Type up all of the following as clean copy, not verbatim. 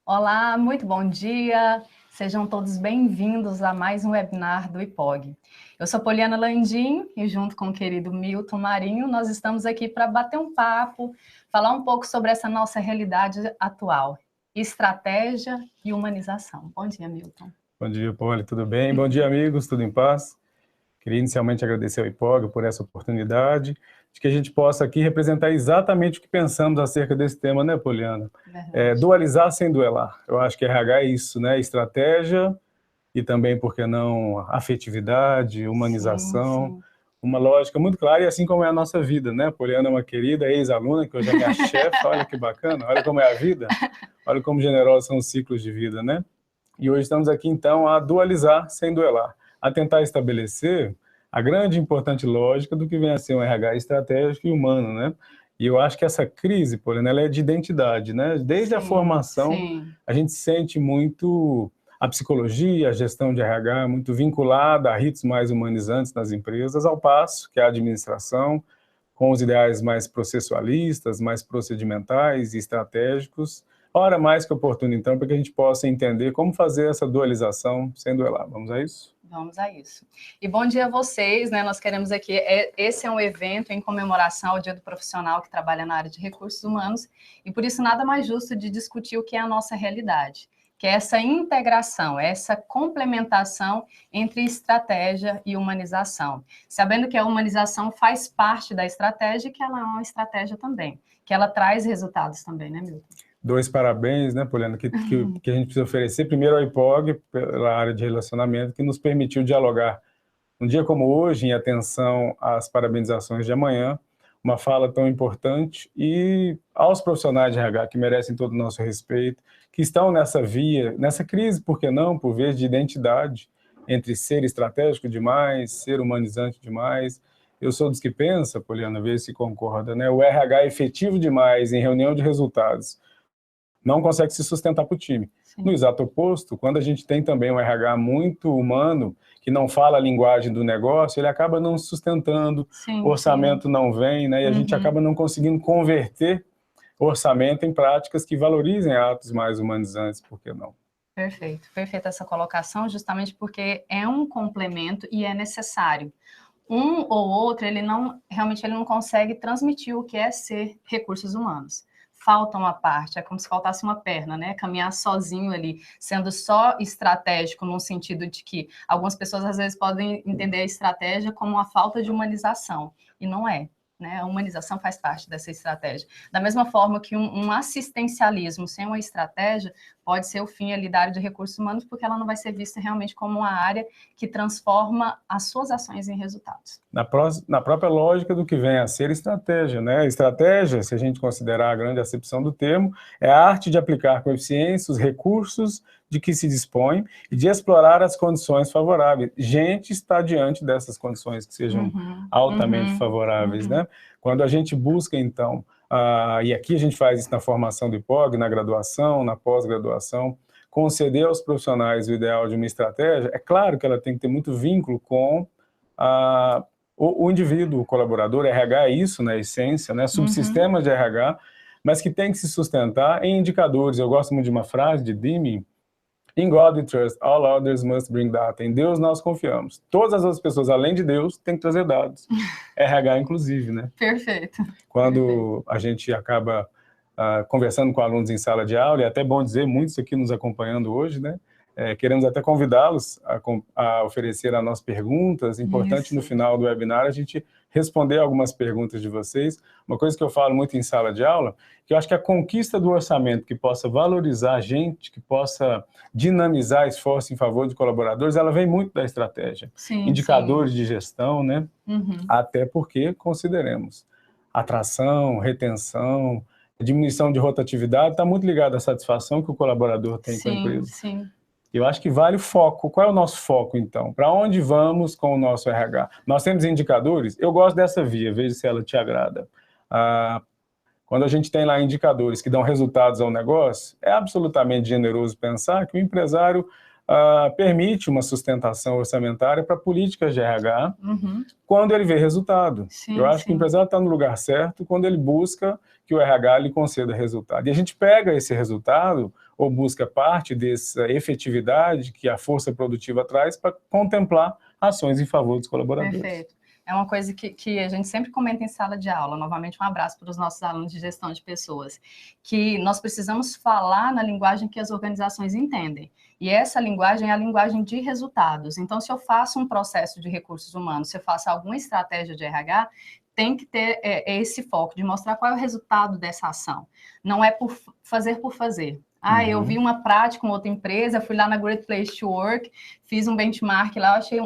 Olá, muito bom dia. Sejam todos bem-vindos a mais um webinar do IPOG. Eu sou Poliana Landim e junto com o querido Milton Marinho, nós estamos aqui para bater um papo, falar um pouco sobre essa nossa realidade atual, estratégia e humanização. Bom dia, Milton. Bom dia, Poli, tudo bem? Bom dia, amigos, tudo em paz? Queria inicialmente agradecer ao IPOG por essa oportunidade, de que a gente possa aqui representar exatamente o que pensamos acerca desse tema, né, Poliana? Dualizar sem duelar. Eu acho que RH é isso, né? Estratégia e também, por que não, afetividade, humanização, sim. Uma lógica muito clara, e assim como é a nossa vida, né? Poliana é uma querida ex-aluna, que hoje é minha chefe, olha que bacana, olha como é a vida, olha como generosos são os ciclos de vida, né? E hoje estamos aqui, então, a dualizar sem duelar, a tentar estabelecer a grande e importante lógica do que vem a ser um RH estratégico e humano, né? E eu acho que essa crise, porém, ela é de identidade, né? Desde a formação, a gente sente muito a psicologia, a gestão de RH, muito vinculada a ritos mais humanizantes nas empresas, ao passo que a administração, com os ideais mais processualistas, mais procedimentais e estratégicos, hora mais que oportuno, então, para que a gente possa entender como fazer essa dualização sem duelar. Vamos a isso? Vamos a isso. E bom dia a vocês, né? Nós queremos aqui, esse é um evento em comemoração ao Dia do Profissional que trabalha na área de recursos humanos, e por isso nada mais justo de discutir o que é a nossa realidade, que é essa integração, essa complementação entre estratégia e humanização. Sabendo que a humanização faz parte da estratégia e que ela é uma estratégia também, que ela traz resultados também, né, Milton? Dois parabéns, né, Poliana, que a gente precisa oferecer. Primeiro ao IPOG, pela área de relacionamento, que nos permitiu dialogar um dia como hoje, em atenção às parabenizações de amanhã, uma fala tão importante, e aos profissionais de RH que merecem todo o nosso respeito, que estão nessa via, nessa crise, por que não, por vez de identidade, entre ser estratégico demais, ser humanizante demais. Eu sou dos que pensa, Poliana, vê se concorda, né? O RH é efetivo demais em reunião de resultados não consegue se sustentar para o time. Sim. No exato oposto, quando a gente tem também um RH muito humano, que não fala a linguagem do negócio, ele acaba não sustentando, o orçamento não vem, né? E a gente acaba não conseguindo converter o orçamento em práticas que valorizem atos mais humanizantes, por que não? Perfeito, perfeita essa colocação, justamente porque é um complemento e é necessário. Um ou outro, realmente ele não consegue transmitir o que é ser recursos humanos. Falta uma parte, é como se faltasse uma perna, né? Caminhar sozinho ali, sendo só estratégico, no sentido de que algumas pessoas às vezes podem entender a estratégia como uma falta de humanização, e não é. Né? A humanização faz parte dessa estratégia. Da mesma forma que um assistencialismo sem uma estratégia pode ser o fim ali da área de recursos humanos, porque ela não vai ser vista realmente como uma área que transforma as suas ações em resultados. Na própria lógica do que vem a ser estratégia, né? Estratégia, se a gente considerar a grande acepção do termo, é a arte de aplicar com eficiência os recursos de que se dispõe e de explorar as condições favoráveis. Gente está diante dessas condições que sejam altamente favoráveis, né? Quando a gente busca, então, e aqui a gente faz isso na formação do IPOG, na graduação, na pós-graduação, conceder aos profissionais o ideal de uma estratégia, é claro que ela tem que ter muito vínculo com o indivíduo, o colaborador. RH é isso, na essência, né? Subsistemas de RH, mas que tem que se sustentar em indicadores. Eu gosto muito de uma frase de Deming: In God we trust, all others must bring data. Em Deus nós confiamos. Todas as outras pessoas, além de Deus, têm que trazer dados. RH, inclusive, né? Perfeito. Quando a gente acaba conversando com alunos em sala de aula, e é até bom dizer, muitos aqui nos acompanhando hoje, né? Queremos até convidá-los a oferecer a nós perguntas. Importante no final do webinar a gente responder algumas perguntas de vocês. Uma coisa que eu falo muito em sala de aula, que eu acho que a conquista do orçamento que possa valorizar a gente, que possa dinamizar esforço em favor de colaboradores, ela vem muito da estratégia. Indicadores de gestão, né? Até porque, consideremos, atração, retenção, diminuição de rotatividade está muito ligada à satisfação que o colaborador tem com a empresa. Eu acho que vale o foco. Qual é o nosso foco, então? Para onde vamos com o nosso RH? Nós temos indicadores? Eu gosto dessa via, veja se ela te agrada. Quando a gente tem lá indicadores que dão resultados ao negócio, é absolutamente generoso pensar que o empresário permite uma sustentação orçamentária para políticas de RH quando ele vê resultado. Eu acho que o empresário está no lugar certo quando ele busca que o RH lhe conceda resultado. E a gente pega esse resultado ou busca parte dessa efetividade que a força produtiva traz para contemplar ações em favor dos colaboradores. Perfeito. É uma coisa que a gente sempre comenta em sala de aula, novamente um abraço para os nossos alunos de gestão de pessoas, que nós precisamos falar na linguagem que as organizações entendem. E essa linguagem é a linguagem de resultados. Então, se eu faço um processo de recursos humanos, se eu faço alguma estratégia de RH, tem que ter esse foco de mostrar qual é o resultado dessa ação. Não é por fazer. Eu vi uma prática com outra empresa, fui lá na Great Place to Work, fiz um benchmark lá, eu achei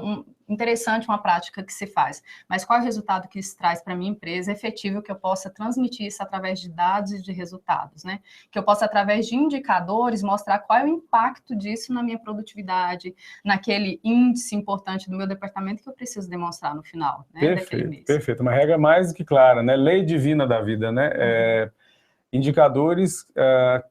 interessante uma prática que se faz. Mas qual é o resultado que isso traz para a minha empresa efetivo, que eu possa transmitir isso através de dados e de resultados, né? Que eu possa, através de indicadores, mostrar qual é o impacto disso na minha produtividade, naquele índice importante do meu departamento que eu preciso demonstrar no final, né? Perfeito, perfeito. Uma regra mais do que clara, né? Lei divina da vida, né? Indicadores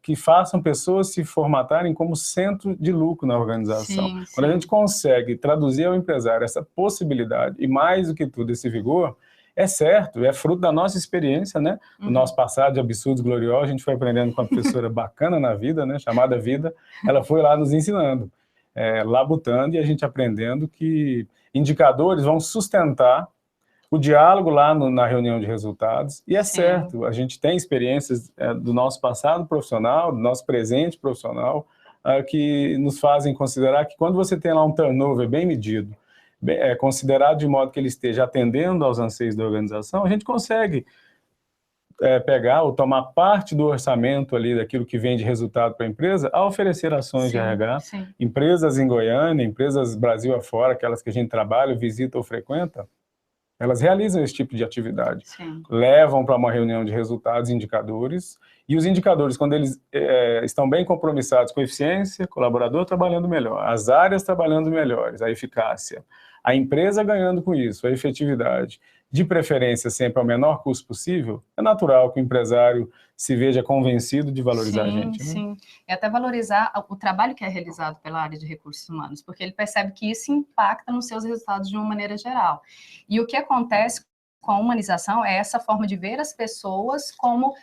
que façam pessoas se formatarem como centro de lucro na organização. Sim, Quando sim. a gente consegue traduzir ao empresário essa possibilidade, e mais do que tudo esse vigor, é certo, é fruto da nossa experiência, né? Do nosso passado de absurdos gloriosos, a gente foi aprendendo com uma professora bacana na vida, né? Chamada Vida, ela foi lá nos ensinando, labutando e a gente aprendendo que indicadores vão sustentar o diálogo lá na reunião de resultados, e certo, a gente tem experiências do nosso passado profissional, do nosso presente profissional, que nos fazem considerar que quando você tem lá um turnover bem medido, considerado de modo que ele esteja atendendo aos anseios da organização, a gente consegue pegar ou tomar parte do orçamento ali daquilo que vem de resultado para a empresa a oferecer ações de RH. Empresas em Goiânia, empresas Brasil afora, aquelas que a gente trabalha, visita ou frequenta, elas realizam esse tipo de atividade, levam para uma reunião de resultados e indicadores, e os indicadores, quando eles estão bem compromissados com a eficiência, colaborador trabalhando melhor, as áreas trabalhando melhores, a eficácia, a empresa ganhando com isso, a efetividade, de preferência sempre ao menor custo possível, é natural que o empresário se veja convencido de valorizar a gente. Sim, e até valorizar o trabalho que é realizado pela área de recursos humanos, porque ele percebe que isso impacta nos seus resultados de uma maneira geral. E o que acontece com a humanização é essa forma de ver as pessoas como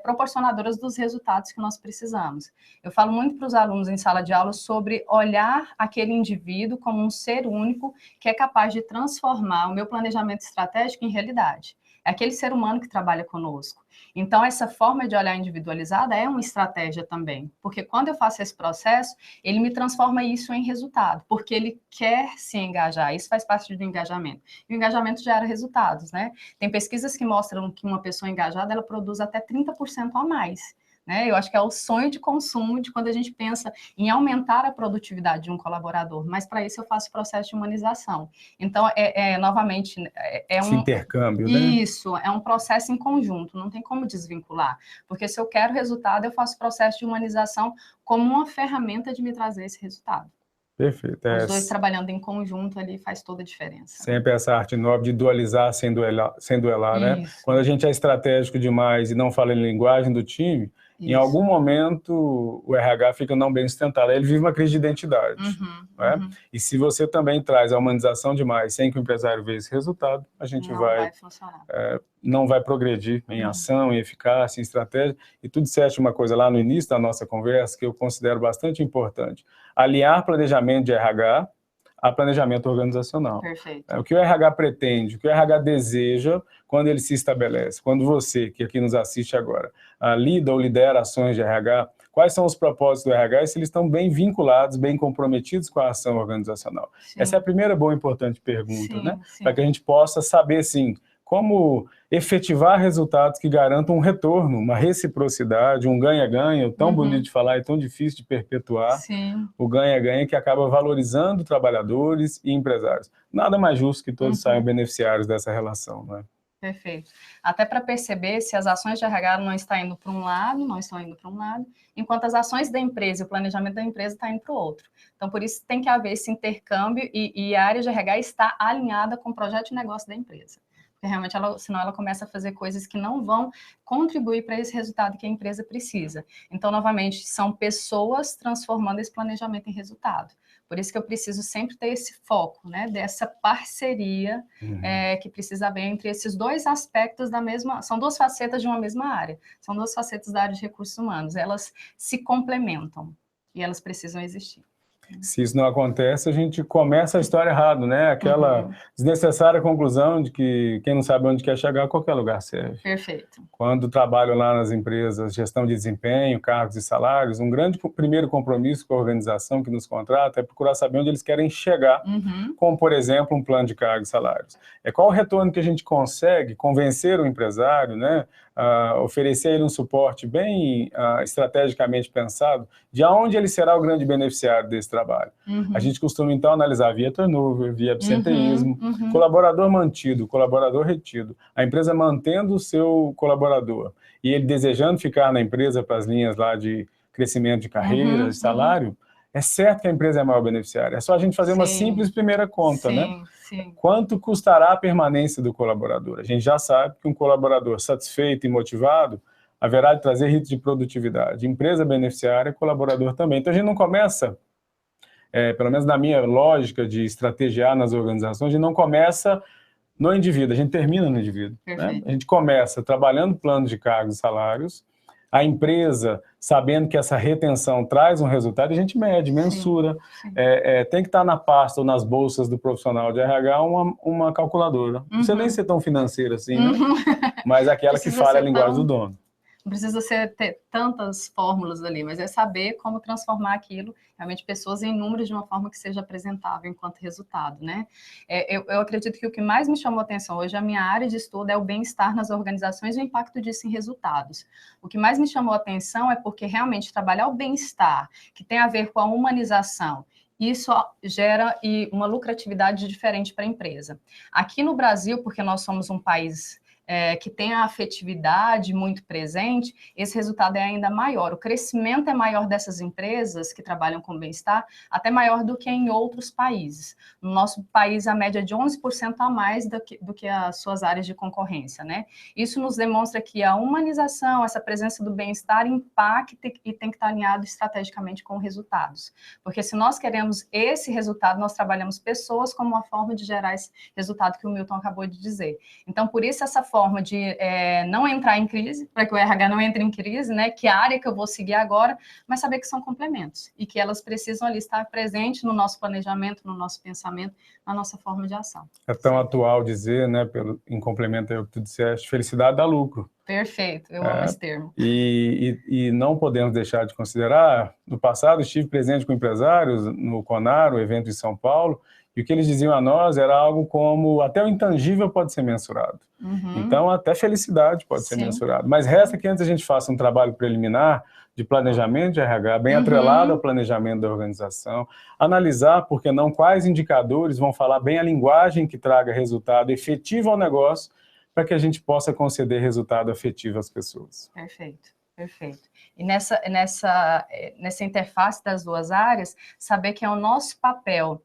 proporcionadoras dos resultados que nós precisamos. Eu falo muito para os alunos em sala de aula sobre olhar aquele indivíduo como um ser único que é capaz de transformar o meu planejamento estratégico em realidade. É aquele ser humano que trabalha conosco. Então, essa forma de olhar individualizada é uma estratégia também, porque quando eu faço esse processo, ele me transforma isso em resultado, porque ele quer se engajar, isso faz parte do engajamento. E o engajamento gera resultados, né? Tem pesquisas que mostram que uma pessoa engajada, ela produz até 30% a mais. Né? Eu acho que é o sonho de consumo de quando a gente pensa em aumentar a produtividade de um colaborador, mas para isso eu faço processo de humanização. Então, novamente, esse intercâmbio, né? Isso, é um processo em conjunto, não tem como desvincular, porque se eu quero resultado, eu faço processo de humanização como uma ferramenta de me trazer esse resultado. Perfeito. Os dois trabalhando em conjunto ali faz toda a diferença. Sempre essa arte nobre de dualizar sem duelar, né? Quando a gente é estratégico demais e não fala em linguagem do time, em algum momento o RH fica não bem sustentado, ele vive uma crise de identidade. E se você também traz a humanização demais sem que o empresário veja esse resultado, a gente não vai progredir em ação, em eficácia, em estratégia. E tu disseste uma coisa lá no início da nossa conversa que eu considero bastante importante: aliar planejamento de RH a planejamento organizacional. Perfeito. O que o RH pretende, o que o RH deseja quando ele se estabelece. Quando você, que aqui nos assiste agora, lida ou lidera ações de RH, quais são os propósitos do RH e se eles estão bem vinculados, bem comprometidos com a ação organizacional? Essa é a primeira boa e importante pergunta, né? Para que a gente possa saber, sim, como efetivar resultados que garantam um retorno, uma reciprocidade, um ganha-ganha, tão bonito de falar e tão difícil de perpetuar, o ganha-ganha que acaba valorizando trabalhadores e empresários. Nada mais justo que todos saiam beneficiários dessa relação, não é? Perfeito. Até para perceber se as ações de RH não estão indo para um lado, não estão indo para um lado, enquanto as ações da empresa e o planejamento da empresa está indo para o outro. Então, por isso tem que haver esse intercâmbio e a área de RH está alinhada com o projeto de negócio da empresa. Porque realmente, senão ela começa a fazer coisas que não vão contribuir para esse resultado que a empresa precisa. Então, novamente, são pessoas transformando esse planejamento em resultado. Por isso que eu preciso sempre ter esse foco, né, dessa parceria que precisa haver entre esses dois aspectos da mesma... São duas facetas de uma mesma área, são duas facetas da área de recursos humanos, elas se complementam e elas precisam existir. Se isso não acontece, a gente começa a história errado, né? Aquela desnecessária conclusão de que quem não sabe onde quer chegar, qualquer lugar serve. Perfeito. Quando trabalho lá nas empresas, gestão de desempenho, cargos e salários, um grande primeiro compromisso com a organização que nos contrata é procurar saber onde eles querem chegar, como, por exemplo, um plano de cargos e salários. Qual o retorno que a gente consegue convencer o empresário, né? Oferecer a ele um suporte bem estrategicamente pensado, de onde ele será o grande beneficiário desse trabalho. A gente costuma, então, analisar via turnover, via absenteísmo, colaborador mantido, colaborador retido, a empresa mantendo o seu colaborador e ele desejando ficar na empresa para as linhas lá de crescimento de carreira, de salário, é certo que a empresa é a maior beneficiária. É só a gente fazer uma simples primeira conta, né? Quanto custará a permanência do colaborador? A gente já sabe que um colaborador satisfeito e motivado haverá de trazer ritmo de produtividade. Empresa beneficiária, colaborador também. Então a gente não começa, pelo menos na minha lógica de estrategiar nas organizações, a gente não começa no indivíduo, a gente termina no indivíduo. Né? A gente começa trabalhando planos de cargos e salários, a empresa, sabendo que essa retenção traz um resultado, a gente mede, mensura. Tem que estar na pasta ou nas bolsas do profissional de RH uma calculadora. Não precisa nem ser tão financeira assim, né? Mas aquela que fala a linguagem do dono. Não precisa ter tantas fórmulas ali, mas é saber como transformar aquilo, realmente, pessoas em números de uma forma que seja apresentável enquanto resultado, né? Eu acredito que o que mais me chamou a atenção hoje, a minha área de estudo é o bem-estar nas organizações e o impacto disso em resultados. O que mais me chamou a atenção é porque realmente trabalhar o bem-estar, que tem a ver com a humanização, isso gera uma lucratividade diferente para a empresa. Aqui no Brasil, porque nós somos um país que tem a afetividade muito presente, esse resultado é ainda maior. O crescimento é maior dessas empresas que trabalham com bem-estar, até maior do que em outros países. No nosso país, a média é de 11% a mais do que as suas áreas de concorrência, né? Isso nos demonstra que a humanização, essa presença do bem-estar impacta e tem que estar alinhado estrategicamente com resultados. Porque se nós queremos esse resultado, nós trabalhamos pessoas como uma forma de gerar esse resultado que o Milton acabou de dizer. Então, por isso, essa forma de não entrar em crise, para que o RH não entre em crise, né? Que área que eu vou seguir agora, mas saber que são complementos e que elas precisam ali estar presentes no nosso planejamento, no nosso pensamento, na nossa forma de ação. É tão atual dizer, né, em complemento ao que tu disseste, felicidade dá lucro. Perfeito, eu amo esse termo. E não podemos deixar de considerar, no passado estive presente com empresários no CONAR, o evento em São Paulo, e o que eles diziam a nós era algo como, até o intangível pode ser mensurado. Então, até felicidade pode ser mensurado. Mas resta que antes a gente faça um trabalho preliminar de planejamento de RH, bem atrelado ao planejamento da organização, analisar, por que não, quais indicadores vão falar bem a linguagem que traga resultado efetivo ao negócio, para que a gente possa conceder resultado efetivo às pessoas. Perfeito, perfeito. E nessa interface das duas áreas, saber que é o nosso papel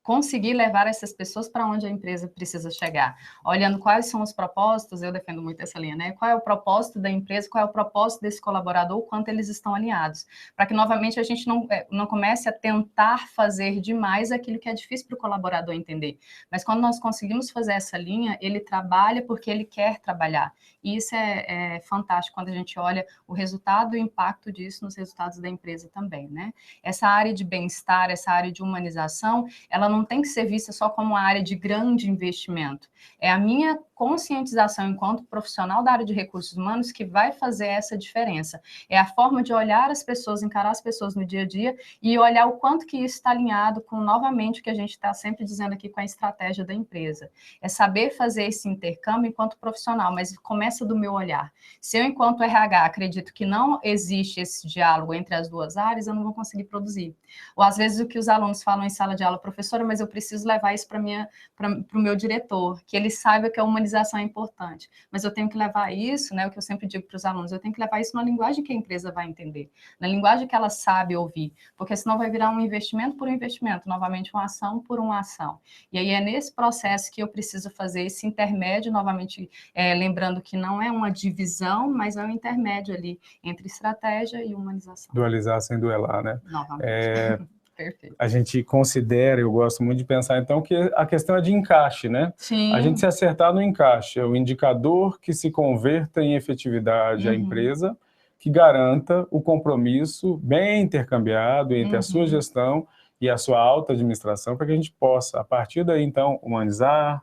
conseguir levar essas pessoas para onde a empresa precisa chegar. Olhando quais são os propósitos, eu defendo muito essa linha, né? Qual é o propósito da empresa, qual é o propósito desse colaborador, o quanto eles estão alinhados, para que, novamente, a gente não comece a tentar fazer demais aquilo que é difícil para o colaborador entender. Mas quando nós conseguimos fazer essa linha, ele trabalha porque ele quer trabalhar. E isso é fantástico quando a gente olha o resultado e o impacto disso nos resultados da empresa também, né? Essa área de bem-estar, essa área de humanização, ela não tem que ser vista só como uma área de grande investimento. É a minha conscientização enquanto profissional da área de recursos humanos que vai fazer essa diferença. É a forma de olhar as pessoas, encarar as pessoas no dia a dia e olhar o quanto que isso está alinhado com, novamente, o que a gente está sempre dizendo aqui com a estratégia da empresa. É saber fazer esse intercâmbio enquanto profissional, mas começa do meu olhar. Se eu, enquanto RH, acredito que não existe esse diálogo entre as duas áreas, eu não vou conseguir produzir. Ou, às vezes, o que os alunos falam em sala de aula, professora, mas eu preciso levar isso para o meu diretor, que ele saiba que a humanização é importante. Mas eu tenho que levar isso, né, o que eu sempre digo para os alunos, eu tenho que levar isso na linguagem que a empresa vai entender, na linguagem que ela sabe ouvir, porque senão vai virar um investimento por um investimento, novamente uma ação por uma ação. E aí é nesse processo que eu preciso fazer esse intermédio, novamente, lembrando que não é uma divisão, mas é um intermédio ali entre estratégia e humanização. Dualizar sem duelar, né? Novamente. Perfeito. A gente considera, eu gosto muito de pensar, então, que a questão é de encaixe, né? Sim. A gente se acertar no encaixe, é o indicador que se converta em efetividade à empresa, que garanta o compromisso bem intercambiado entre a sua gestão e a sua alta administração, para que a gente possa, a partir daí, então, humanizar,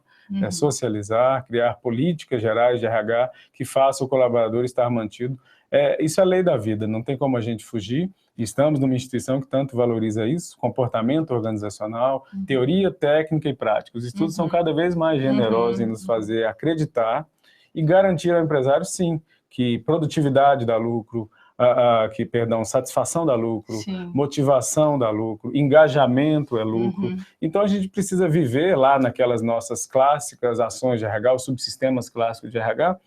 socializar, criar políticas gerais de RH que façam o colaborador estar mantido. Isso é a lei da vida, não tem como a gente fugir. Estamos numa instituição que tanto valoriza isso, comportamento organizacional, teoria, técnica e prática. Os estudos são cada vez mais generosos em nos fazer acreditar e garantir ao empresário, sim, que produtividade dá lucro, satisfação dá lucro, motivação dá lucro, engajamento é lucro. Então, a gente precisa viver lá naquelas nossas clássicas ações de RH, os subsistemas clássicos de RH,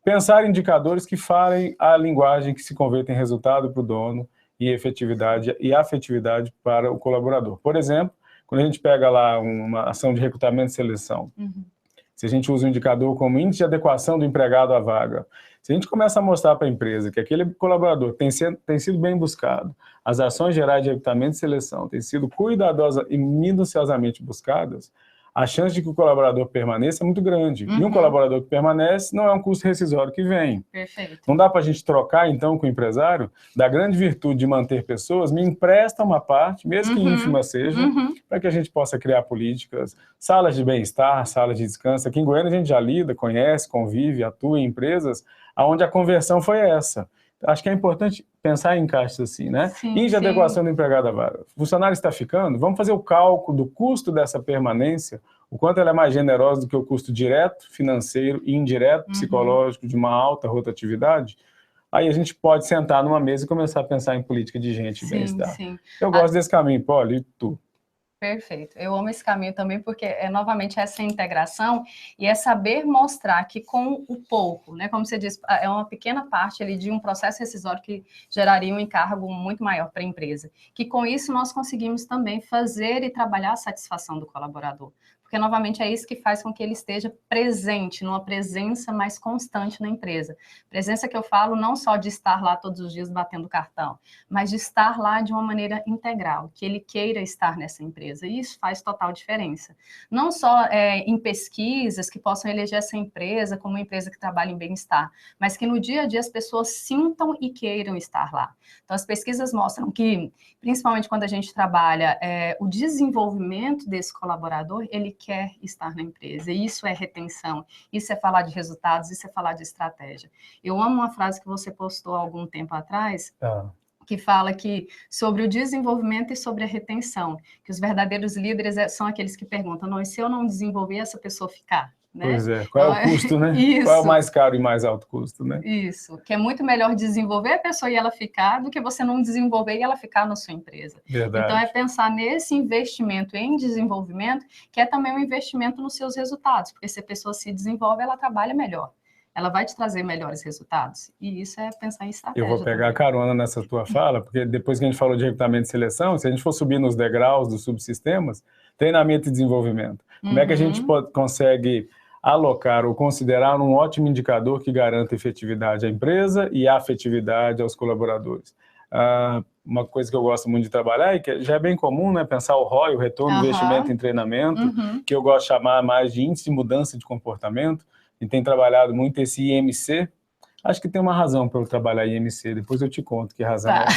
pensar em indicadores que falem a linguagem que se converta em resultado para o dono e efetividade e afetividade para o colaborador. Por exemplo, quando a gente pega lá uma ação de recrutamento e seleção, se a gente usa um indicador como índice de adequação do empregado à vaga, se a gente começa a mostrar para a empresa que aquele colaborador tem sido bem buscado, as ações gerais de recrutamento e seleção têm sido cuidadosa e minuciosamente buscadas, a chance de que o colaborador permaneça é muito grande. E um colaborador que permanece não é um custo rescisório que vem. Perfeito. Não dá para a gente trocar, então, com o empresário, da grande virtude de manter pessoas, me empresta uma parte, mesmo que ínfima seja, para que a gente possa criar políticas, salas de bem-estar, salas de descanso. Aqui em Goiânia a gente já lida, conhece, convive, atua em empresas onde a conversão foi essa. Acho que é importante pensar em encaixes assim, né? Índice de adequação do empregado à vaga. O funcionário está ficando, vamos fazer o cálculo do custo dessa permanência, o quanto ela é mais generosa do que o custo direto, financeiro e indireto, psicológico, de uma alta rotatividade. Aí a gente pode sentar numa mesa e começar a pensar em política de gente e bem-estar. Eu gosto desse caminho, Poli, e tu? Perfeito. Eu amo esse caminho também porque é novamente essa integração e é saber mostrar que com o pouco, né, como você disse, é uma pequena parte ali de um processo rescisório que geraria um encargo muito maior para a empresa. Que com isso nós conseguimos também fazer e trabalhar a satisfação do colaborador. Porque, novamente, é isso que faz com que ele esteja presente, numa presença mais constante na empresa. Presença que eu falo não só de estar lá todos os dias batendo cartão, mas de estar lá de uma maneira integral, que ele queira estar nessa empresa. E isso faz total diferença. Não só em pesquisas que possam eleger essa empresa como uma empresa que trabalha em bem-estar, mas que no dia a dia as pessoas sintam e queiram estar lá. Então, as pesquisas mostram que, principalmente quando a gente trabalha o desenvolvimento desse colaborador, ele quer estar na empresa, e isso é retenção, isso é falar de resultados, isso é falar de estratégia. Eu amo uma frase que você postou há algum tempo atrás, que fala que sobre o desenvolvimento e sobre a retenção, que os verdadeiros líderes são aqueles que perguntam, não, e se eu não desenvolver, essa pessoa ficar? Né? Pois é, qual é o custo, né? Isso. Qual é o mais caro e mais alto custo, né? Isso, que é muito melhor desenvolver a pessoa e ela ficar do que você não desenvolver e ela ficar na sua empresa. Verdade. Então, é pensar nesse investimento em desenvolvimento, que é também um investimento nos seus resultados, porque se a pessoa se desenvolve, ela trabalha melhor. Ela vai te trazer melhores resultados. E isso é pensar em estratégia. Eu vou pegar a carona nessa tua fala, porque depois que a gente falou de recrutamento e seleção, se a gente for subir nos degraus dos subsistemas, treinamento e desenvolvimento. Como é que a gente consegue alocar ou considerar um ótimo indicador que garanta efetividade à empresa e afetividade aos colaboradores? Uma coisa que eu gosto muito de trabalhar e que já é bem comum, né, pensar o ROI, o retorno do investimento em treinamento, que eu gosto de chamar mais de índice de mudança de comportamento. A gente tem trabalhado muito esse IMC. Acho que tem uma razão para eu trabalhar IMC, depois eu te conto que razão é.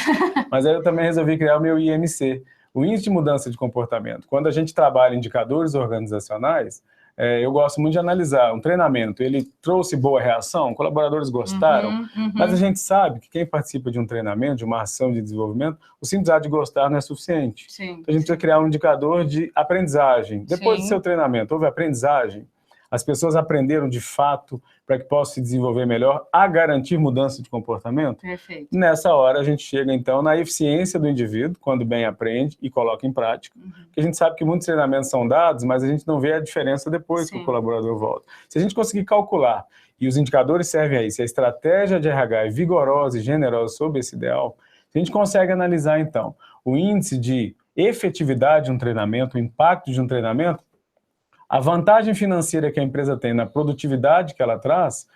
Mas aí eu também resolvi criar o meu IMC, o Índice de Mudança de Comportamento. Quando a gente trabalha indicadores organizacionais, eu gosto muito de analisar um treinamento, ele trouxe boa reação, colaboradores gostaram, mas a gente sabe que quem participa de um treinamento, de uma ação de desenvolvimento, o simples ato de gostar não é suficiente. Então a gente precisa criar um indicador de aprendizagem. Depois do seu treinamento, houve aprendizagem, as pessoas aprenderam de fato para que possam se desenvolver melhor a garantir mudança de comportamento? Perfeito. Nessa hora a gente chega então na eficiência do indivíduo, quando bem aprende e coloca em prática. Porque a gente sabe que muitos treinamentos são dados, mas a gente não vê a diferença depois que o colaborador volta. Se a gente conseguir calcular, e os indicadores servem a isso, a estratégia de RH é vigorosa e generosa sobre esse ideal, a gente consegue analisar então o índice de efetividade de um treinamento, o impacto de um treinamento, a vantagem financeira que a empresa tem na produtividade que ela traz,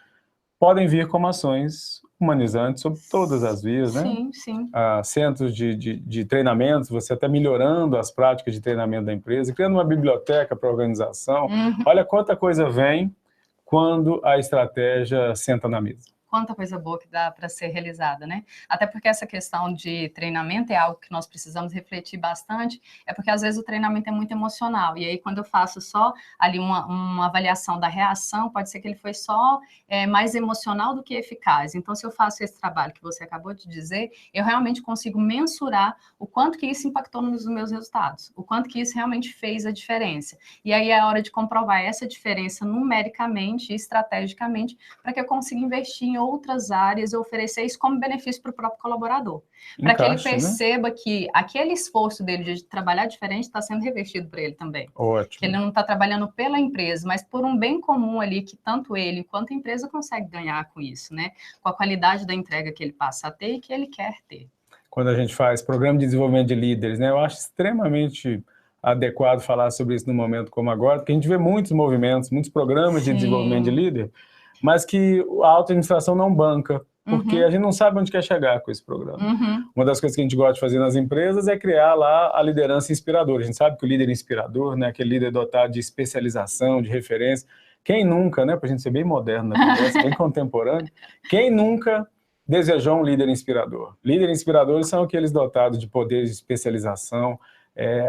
podem vir como ações humanizantes sobre todas as vias, né? Sim, sim. Centros de treinamentos, você até melhorando as práticas de treinamento da empresa, criando uma biblioteca para a organização. Olha quanta coisa vem quando a estratégia senta na mesa. Quanta coisa boa que dá para ser realizada, né? Até porque essa questão de treinamento é algo que nós precisamos refletir bastante, é porque às vezes o treinamento é muito emocional, e aí quando eu faço só ali uma avaliação da reação, pode ser que ele foi só mais emocional do que eficaz. Então, se eu faço esse trabalho que você acabou de dizer, eu realmente consigo mensurar o quanto que isso impactou nos meus resultados, o quanto que isso realmente fez a diferença. E aí é a hora de comprovar essa diferença numericamente e estrategicamente, para que eu consiga investir em outras áreas e oferecer isso como benefício para o próprio colaborador. Para que ele perceba, né, que aquele esforço dele de trabalhar diferente está sendo revertido para ele também. Ótimo. Que ele não está trabalhando pela empresa, mas por um bem comum ali, que tanto ele quanto a empresa consegue ganhar com isso, né? Com a qualidade da entrega que ele passa a ter e que ele quer ter. Quando a gente faz programa de desenvolvimento de líderes, né, eu acho extremamente adequado falar sobre isso num momento como agora, porque a gente vê muitos movimentos, muitos programas de desenvolvimento de líder, mas que a auto-administração não banca, porque a gente não sabe onde quer chegar com esse programa. Uma das coisas que a gente gosta de fazer nas empresas é criar lá a liderança inspiradora. A gente sabe que o líder inspirador, né, aquele líder dotado de especialização, de referência, quem nunca, né, para a gente ser bem moderno na conversa, bem contemporâneo, quem nunca desejou um líder inspirador? Líderes inspiradores são aqueles dotados de poderes de especialização,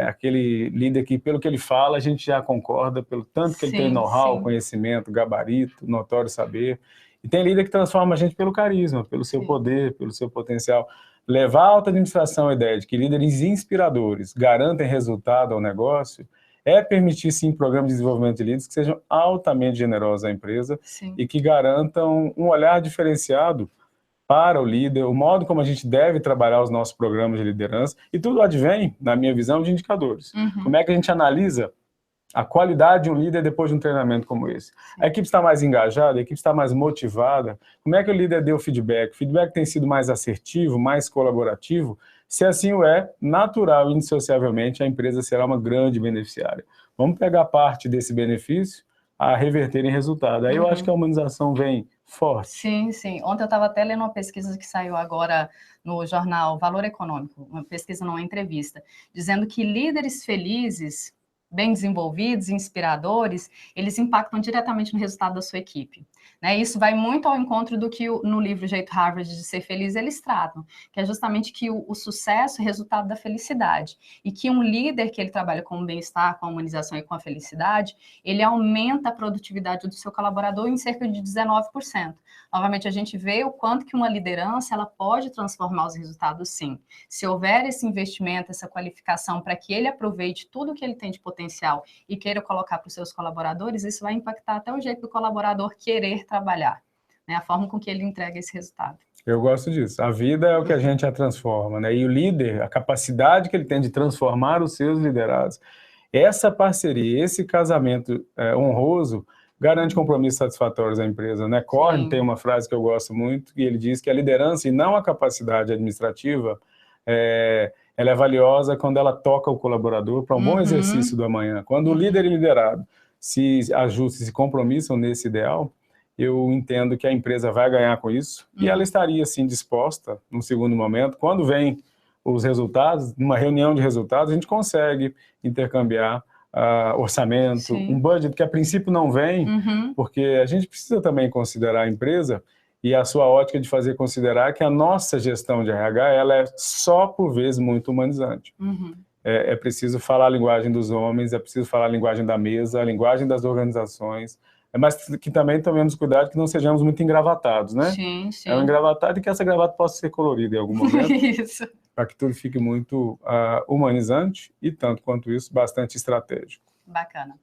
aquele líder que, pelo que ele fala, a gente já concorda, pelo tanto que ele tem know-how, conhecimento, gabarito, notório saber. E tem líder que transforma a gente pelo carisma, pelo seu poder, pelo seu potencial. Levar a alta administração a ideia de que líderes inspiradores garantem resultado ao negócio é permitir, sim, programas de desenvolvimento de líderes que sejam altamente generosos à empresa e que garantam um olhar diferenciado para o líder, o modo como a gente deve trabalhar os nossos programas de liderança, e tudo advém, na minha visão, de indicadores. Como é que a gente analisa a qualidade de um líder depois de um treinamento como esse? A equipe está mais engajada, a equipe está mais motivada? Como é que o líder deu feedback? O feedback tem sido mais assertivo, mais colaborativo? Se assim o é, natural e indissociavelmente a empresa será uma grande beneficiária. Vamos pegar parte desse benefício a reverter em resultado. Aí eu acho que a humanização vem forte. Sim, sim. Ontem eu estava até lendo uma pesquisa que saiu agora no jornal Valor Econômico, uma pesquisa, não, uma entrevista, dizendo que líderes felizes, bem desenvolvidos, inspiradores, eles impactam diretamente no resultado da sua equipe. Né? Isso vai muito ao encontro do que no livro Jeito Harvard de Ser Feliz eles tratam, que é justamente que o sucesso é resultado da felicidade, e que um líder que ele trabalha com o bem-estar, com a humanização e com a felicidade, ele aumenta a produtividade do seu colaborador em cerca de 19%. Novamente, a gente vê o quanto que uma liderança ela pode transformar os resultados, sim. Se houver esse investimento, essa qualificação para que ele aproveite tudo que ele tem de potencial e queira colocar para os seus colaboradores, isso vai impactar até o jeito do colaborador querer trabalhar, né? A forma com que ele entrega esse resultado. Eu gosto disso. A vida é o que a gente a transforma, né? E o líder, a capacidade que ele tem de transformar os seus liderados, essa parceria, esse casamento honroso, garante compromissos satisfatórios à empresa, né? Korn tem uma frase que eu gosto muito, e ele diz que a liderança e não a capacidade administrativa, ela é valiosa quando ela toca o colaborador para um bom exercício do amanhã. Quando o líder e liderado se ajustam e se compromissam nesse ideal, eu entendo que a empresa vai ganhar com isso, e ela estaria, sim, disposta, num segundo momento, quando vem os resultados, numa reunião de resultados, a gente consegue intercambiar orçamento, um budget que a princípio não vem, porque a gente precisa também considerar a empresa e a sua ótica de fazer considerar que a nossa gestão de RH ela é só por vezes muito humanizante. É preciso falar a linguagem dos homens, é preciso falar a linguagem da mesa, a linguagem das organizações, mas que também tomemos cuidado que não sejamos muito engravatados, né? Sim, sim. É um engravatado e que essa gravata possa ser colorida em algum momento. Isso. Para que tudo fique muito humanizante e, tanto quanto isso, bastante estratégico. Bacana.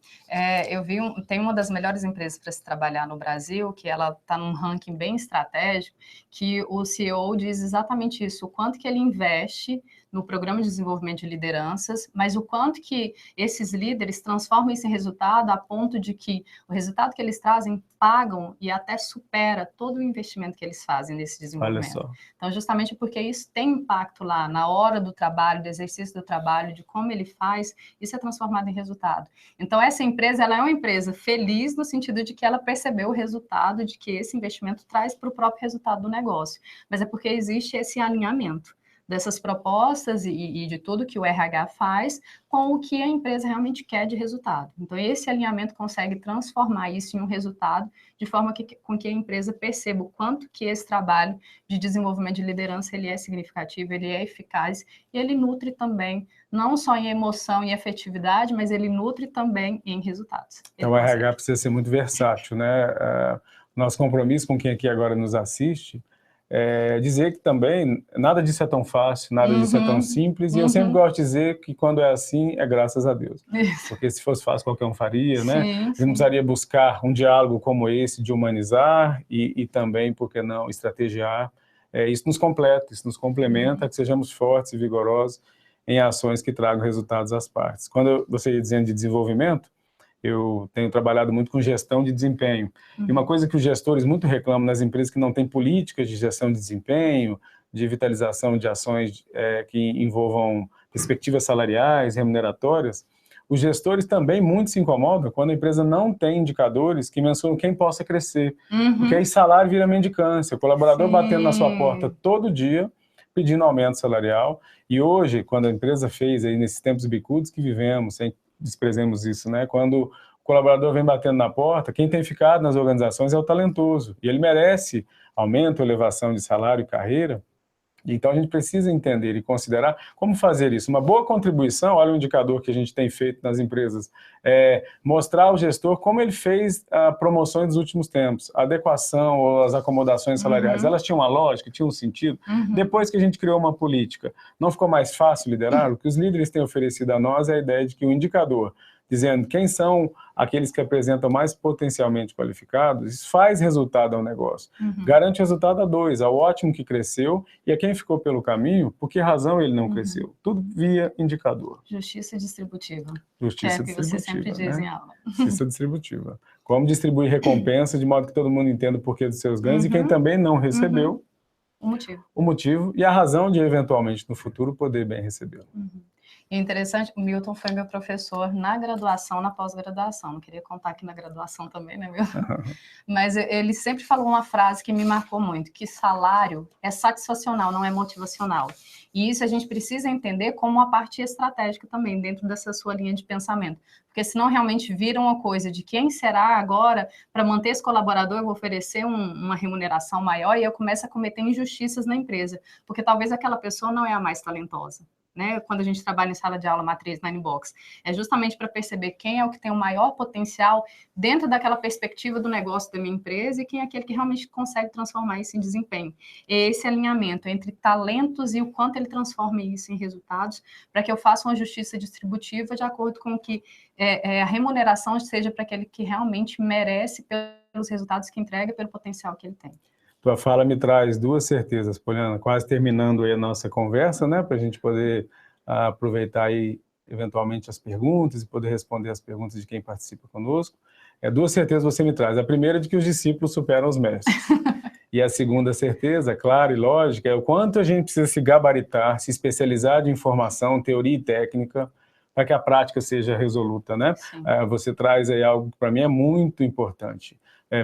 Eu vi, tem uma das melhores empresas para se trabalhar no Brasil, que ela está num ranking bem estratégico, que o CEO diz exatamente isso, o quanto que ele investe no programa de desenvolvimento de lideranças, mas o quanto que esses líderes transformam isso em resultado a ponto de que o resultado que eles trazem pagam e até supera todo o investimento que eles fazem nesse desenvolvimento. Olha só. Então, justamente porque isso tem impacto lá na hora do trabalho, do exercício do trabalho, de como ele faz, isso é transformado em resultado. Então, essa empresa, ela é uma empresa feliz no sentido de que ela percebeu o resultado de que esse investimento traz para o próprio resultado do negócio. Mas é porque existe esse alinhamento dessas propostas e de tudo que o RH faz com o que a empresa realmente quer de resultado. Então, esse alinhamento consegue transformar isso em um resultado de forma com que a empresa perceba o quanto que esse trabalho de desenvolvimento de liderança ele é significativo, ele é eficaz e ele nutre também, não só em emoção e afetividade, mas ele nutre também em resultados. Então, o RH precisa ser muito versátil, né? Nosso compromisso com quem aqui agora nos assiste dizer que também nada disso é tão fácil, nada disso é tão simples, e eu sempre gosto de dizer que quando é assim, é graças a Deus. Isso. Porque se fosse fácil, qualquer um faria, né? Sim, A gente não precisaria buscar um diálogo como esse de humanizar e também, por que não, estrategiar. Isso nos completa, isso nos complementa, que sejamos fortes e vigorosos em ações que tragam resultados às partes. Quando você ia dizendo de desenvolvimento, eu tenho trabalhado muito com gestão de desempenho. E uma coisa que os gestores muito reclamam nas empresas que não têm políticas de gestão de desempenho, de vitalização de ações que envolvam perspectivas salariais, remuneratórias, os gestores também muito se incomodam quando a empresa não tem indicadores que mensuram quem possa crescer. Porque aí salário vira mendicância, o colaborador batendo na sua porta todo dia, pedindo aumento salarial. E hoje, quando a empresa fez, aí nesses tempos bicudos que vivemos, sem desprezemos isso, né? Quando o colaborador vem batendo na porta, quem tem ficado nas organizações é o talentoso, e ele merece aumento, elevação de salário e carreira. Então a gente precisa entender e considerar como fazer isso. Uma boa contribuição, olha o indicador que a gente tem feito nas empresas, mostrar ao gestor como ele fez promoções dos últimos tempos, a adequação ou as acomodações salariais, elas tinham uma lógica, tinham um sentido. Depois que a gente criou uma política, não ficou mais fácil liderar? O que os líderes têm oferecido a nós é a ideia de que o indicador, dizendo quem são aqueles que apresentam mais potencialmente qualificados, isso faz resultado ao negócio. Garante resultado a dois, ao ótimo que cresceu e a quem ficou pelo caminho, por que razão ele não cresceu. Tudo via indicador. Justiça distributiva. Justiça que você sempre diz em aula. Justiça distributiva. Como distribuir recompensa de modo que todo mundo entenda o porquê dos seus ganhos e quem também não recebeu, o motivo e a razão de, eventualmente, no futuro, poder bem recebê-lo. E interessante, o Milton foi meu professor na graduação, na pós-graduação. Não queria contar aqui na graduação também, né, Milton? Mas ele sempre falou uma frase que me marcou muito, que salário é satisfacional, não é motivacional. E isso a gente precisa entender como uma parte estratégica também, dentro dessa sua linha de pensamento. Porque senão realmente vira uma coisa de quem será agora, para manter esse colaborador, eu vou oferecer uma remuneração maior e eu começo a cometer injustiças na empresa. Porque talvez aquela pessoa não é a mais talentosa. Né, quando a gente trabalha em sala de aula matriz, na Ninebox, é justamente para perceber quem é o que tem o maior potencial dentro daquela perspectiva do negócio da minha empresa e quem é aquele que realmente consegue transformar isso em desempenho. Esse alinhamento entre talentos e o quanto ele transforma isso em resultados, para que eu faça uma justiça distributiva de acordo com que a remuneração seja para aquele que realmente merece pelos resultados que entrega e pelo potencial que ele tem. Tua fala me traz duas certezas, Poliana, quase terminando aí a nossa conversa, né, para a gente poder aproveitar aí, eventualmente, as perguntas e poder responder as perguntas de quem participa conosco. Duas certezas você me traz. A primeira é de que os discípulos superam os mestres. E a segunda certeza, clara e lógica, é o quanto a gente precisa se gabaritar, se especializar de informação, teoria e técnica, para que a prática seja resoluta, né? Você traz aí algo que para mim é muito importante.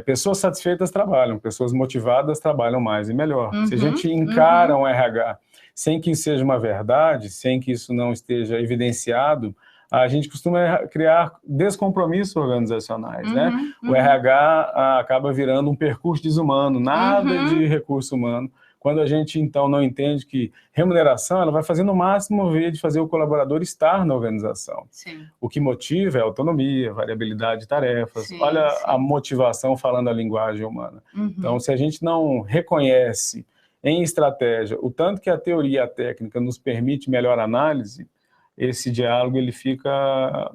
Pessoas satisfeitas trabalham, pessoas motivadas trabalham mais e melhor. Se a gente encara um RH sem que isso seja uma verdade, sem que isso não esteja evidenciado, a gente costuma criar descompromissos organizacionais, né? O RH acaba virando um percurso desumano, nada de recurso humano. Quando a gente, então, não entende que remuneração, ela vai fazer no máximo de fazer o colaborador estar na organização. Sim. O que motiva é autonomia, variabilidade de tarefas. Olha a motivação falando a linguagem humana. Então, se a gente não reconhece em estratégia o tanto que a teoria e a técnica nos permite melhor análise, esse diálogo ele fica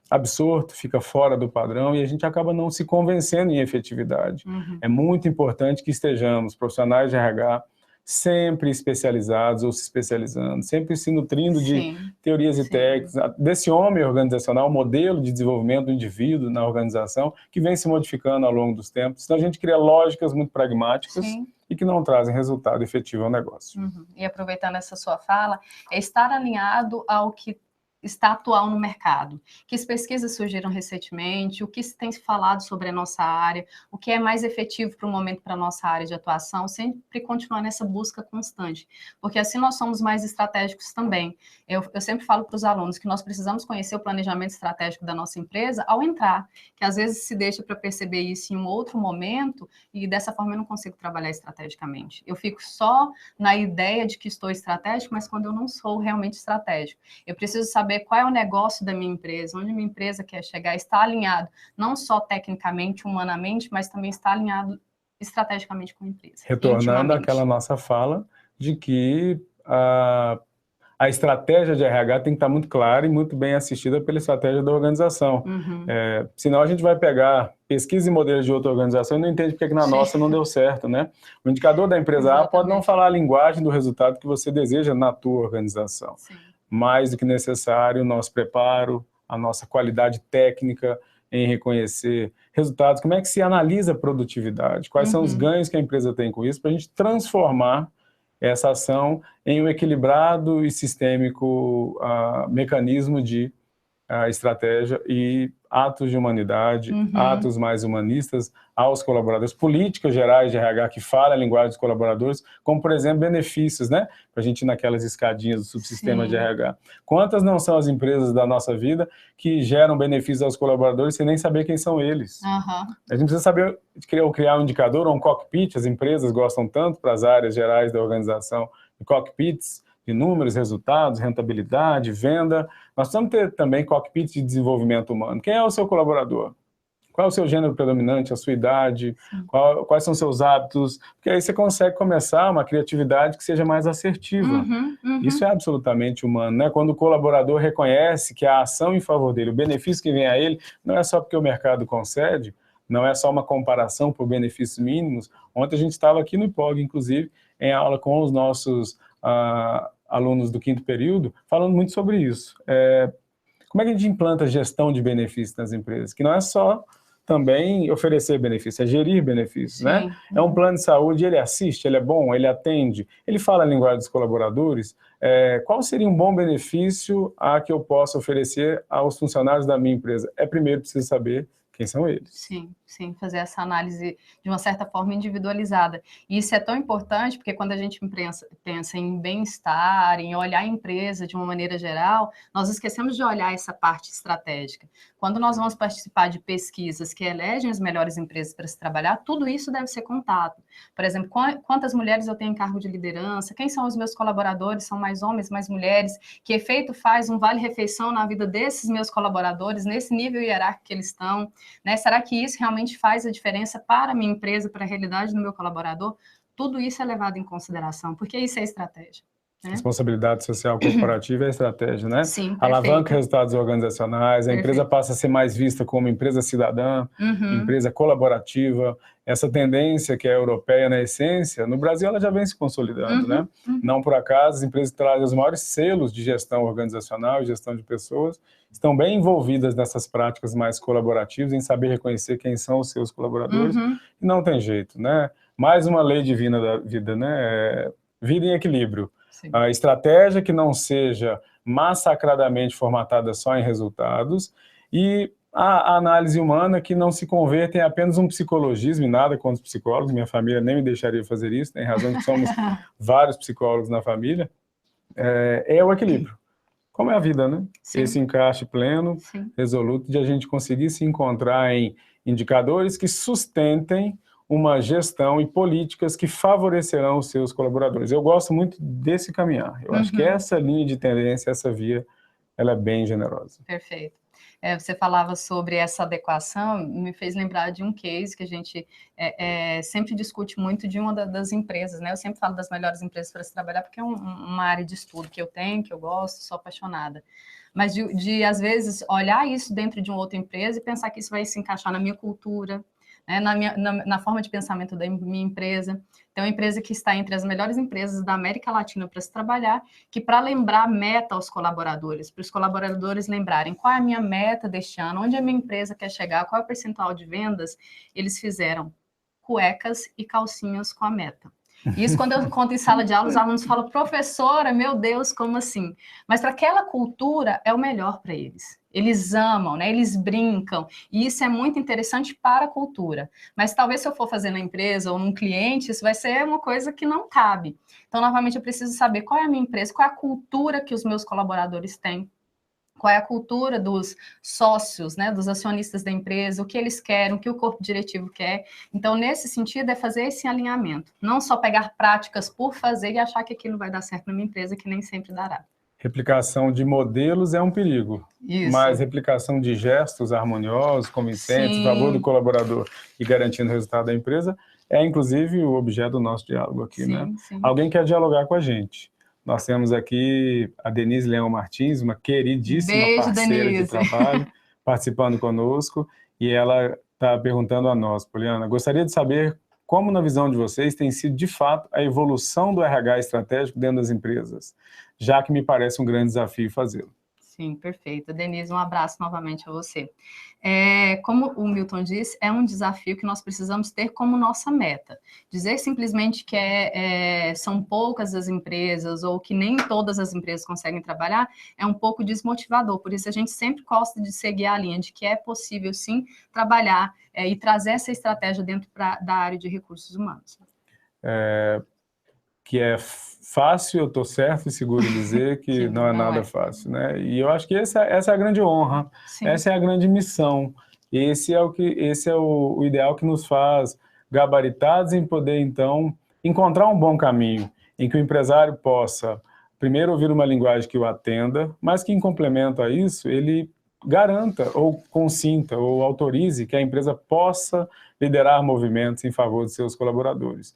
absorto, fica fora do padrão e a gente acaba não se convencendo em efetividade. É muito importante que estejamos, profissionais de RH, sempre especializados ou se especializando, sempre se nutrindo de teorias e técnicas, desse homem organizacional, modelo de desenvolvimento do indivíduo na organização, que vem se modificando ao longo dos tempos. Senão a gente cria lógicas muito pragmáticas e que não trazem resultado efetivo ao negócio. E aproveitando essa sua fala, é estar alinhado ao que está atual no mercado, que as pesquisas surgiram recentemente, o que se tem falado sobre a nossa área, o que é mais efetivo para o momento para a nossa área de atuação, sempre continuar nessa busca constante, porque assim nós somos mais estratégicos também. Eu sempre falo para os alunos que nós precisamos conhecer o planejamento estratégico da nossa empresa ao entrar, que às vezes se deixa para perceber isso em um outro momento e dessa forma eu não consigo trabalhar estrategicamente. Eu fico só na ideia de que estou estratégico, mas quando eu não sou realmente estratégico. Eu preciso saber qual é o negócio da minha empresa, onde minha empresa quer chegar, está alinhado não só tecnicamente, humanamente, mas também está alinhado estrategicamente com a empresa. Retornando àquela nossa fala de que a estratégia de RH tem que estar muito clara e muito bem assistida pela estratégia da organização. Senão a gente vai pegar pesquisa e modelos de outra organização e não entende porque que na nossa não deu certo, né? O indicador da empresa A pode não falar a linguagem do resultado que você deseja na tua organização. Mais do que necessário o nosso preparo, a nossa qualidade técnica em reconhecer resultados. Como é que se analisa a produtividade? Quais são os ganhos que a empresa tem com isso para a gente transformar essa ação em um equilibrado e sistêmico mecanismo de estratégia e atos de humanidade, atos mais humanistas aos colaboradores, políticas gerais de RH que falam a linguagem dos colaboradores, como, por exemplo, benefícios, né? Para a gente ir naquelas escadinhas do subsistema de RH. Quantas não são as empresas da nossa vida que geram benefícios aos colaboradores sem nem saber quem são eles? A gente precisa saber criar um indicador ou um cockpit, as empresas gostam tanto para as áreas gerais da organização, de cockpits, de números, resultados, rentabilidade, venda. Nós precisamos ter também cockpit de desenvolvimento humano. Quem é o seu colaborador? Qual é o seu gênero predominante, a sua idade? Quais são os seus hábitos? Porque aí você consegue começar uma criatividade que seja mais assertiva. Isso é absolutamente humano, né? Quando o colaborador reconhece que a ação em favor dele, o benefício que vem a ele, não é só porque o mercado concede, não é só uma comparação por benefícios mínimos. Ontem a gente estava aqui no IPOG, inclusive, em aula com os nossos alunos do 5º período, falando muito sobre isso. Como é que a gente implanta gestão de benefícios nas empresas? Que não é só também oferecer benefícios, é gerir benefícios, né? É um plano de saúde, ele assiste, ele é bom, ele atende, ele fala a linguagem dos colaboradores. Qual seria um bom benefício que eu possa oferecer aos funcionários da minha empresa? Primeiro preciso saber quem são eles. Sim, fazer essa análise de uma certa forma individualizada. E isso é tão importante porque quando a gente pensa em bem-estar, em olhar a empresa de uma maneira geral, nós esquecemos de olhar essa parte estratégica. Quando nós vamos participar de pesquisas que elegem as melhores empresas para se trabalhar, tudo isso deve ser contado. Por exemplo, quantas mulheres eu tenho em cargo de liderança, quem são os meus colaboradores, são mais homens, mais mulheres, que efeito faz um vale-refeição na vida desses meus colaboradores, nesse nível hierárquico que eles estão, né? Será que isso realmente faz a diferença para a minha empresa, para a realidade do meu colaborador? Tudo isso é levado em consideração, porque isso é estratégia. Responsabilidade social corporativa é estratégia, né? Sim, alavanca resultados organizacionais, a empresa passa a ser mais vista como empresa cidadã, empresa colaborativa. Essa tendência que é europeia na essência, no Brasil ela já vem se consolidando, né? Não por acaso, as empresas que trazem os maiores selos de gestão organizacional e gestão de pessoas estão bem envolvidas nessas práticas mais colaborativas, em saber reconhecer quem são os seus colaboradores, e não tem jeito, né? Mais uma lei divina da vida, né? Vida em equilíbrio. A estratégia que não seja massacradamente formatada só em resultados e a análise humana que não se converta em apenas um psicologismo, e nada contra os psicólogos, minha família nem me deixaria fazer isso, tem razão que somos vários psicólogos na família, é o equilíbrio. Como é a vida, né? Esse encaixe pleno, resoluto, de a gente conseguir se encontrar em indicadores que sustentem uma gestão e políticas que favorecerão os seus colaboradores. Eu gosto muito desse caminhar. Eu acho que essa linha de tendência, essa via, ela é bem generosa. Perfeito. Você falava sobre essa adequação, me fez lembrar de um case que a gente sempre discute muito de uma das empresas, né? Eu sempre falo das melhores empresas para se trabalhar, porque é uma área de estudo que eu tenho, que eu gosto, sou apaixonada. Mas às vezes, olhar isso dentro de uma outra empresa e pensar que isso vai se encaixar na minha cultura, né, na forma de pensamento da minha empresa. Tem uma empresa que está entre as melhores empresas da América Latina para se trabalhar, que para lembrar a meta aos colaboradores, para os colaboradores lembrarem qual é a minha meta deste ano, onde a minha empresa quer chegar, qual é o percentual de vendas, eles fizeram cuecas e calcinhas com a meta. Isso quando eu conto em sala de aula, os alunos falam, professora, meu Deus, como assim? Mas para aquela cultura é o melhor para eles. Eles amam, né? Eles brincam, e isso é muito interessante para a cultura. Mas talvez se eu for fazer na empresa ou num cliente, isso vai ser uma coisa que não cabe. Então, novamente, eu preciso saber qual é a minha empresa, qual é a cultura que os meus colaboradores têm, qual é a cultura dos sócios, né, dos acionistas da empresa, o que eles querem, o que o corpo diretivo quer. Então, nesse sentido, é fazer esse alinhamento. Não só pegar práticas por fazer e achar que aquilo vai dar certo na minha empresa, que nem sempre dará. Replicação de modelos é um perigo, mas replicação de gestos harmoniosos, convincentes, em favor do colaborador e garantindo o resultado da empresa, é inclusive o objeto do nosso diálogo aqui, né? Sim. Alguém quer dialogar com a gente. Nós temos aqui a Denise Leão Martins, uma queridíssima parceira de trabalho, participando conosco, e ela está perguntando a nós, Poliana, gostaria de saber como, na visão de vocês, tem sido, de fato, a evolução do RH estratégico dentro das empresas, já que me parece um grande desafio fazê-lo. Sim, perfeito. Denise, um abraço novamente a você. Como o Milton disse, é um desafio que nós precisamos ter como nossa meta. Dizer simplesmente que são poucas as empresas ou que nem todas as empresas conseguem trabalhar é um pouco desmotivador. Por isso, a gente sempre gosta de seguir a linha de que é possível, sim, trabalhar e trazer essa estratégia dentro da área de recursos humanos. Que é fácil, eu estou certo e seguro em dizer que não é nada fácil, né? E eu acho que essa é a grande honra, sim. Essa é a grande missão, esse é o ideal que nos faz gabaritados em poder, então, encontrar um bom caminho, em que o empresário possa, primeiro, ouvir uma linguagem que o atenda, mas que, em complemento a isso, ele garanta, ou consinta, ou autorize que a empresa possa liderar movimentos em favor de seus colaboradores.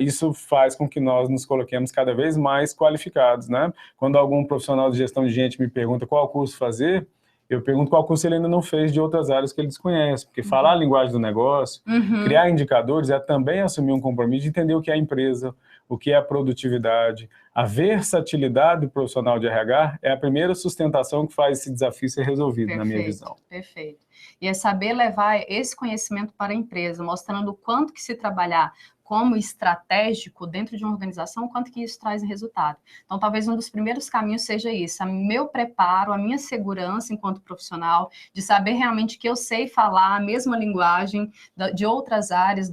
Isso faz com que nós nos coloquemos cada vez mais qualificados, né? Quando algum profissional de gestão de gente me pergunta qual curso fazer, eu pergunto qual curso ele ainda não fez de outras áreas que ele desconhece, porque falar a linguagem do negócio, criar indicadores, é também assumir um compromisso de entender o que é a empresa, o que é a produtividade. A versatilidade do profissional de RH é a primeira sustentação que faz esse desafio ser resolvido, na minha visão. Perfeito. E é saber levar esse conhecimento para a empresa, mostrando o quanto que se trabalhar como estratégico dentro de uma organização, o quanto que isso traz resultado. Então, talvez um dos primeiros caminhos seja isso, meu preparo, a minha segurança enquanto profissional, de saber realmente que eu sei falar a mesma linguagem de outras áreas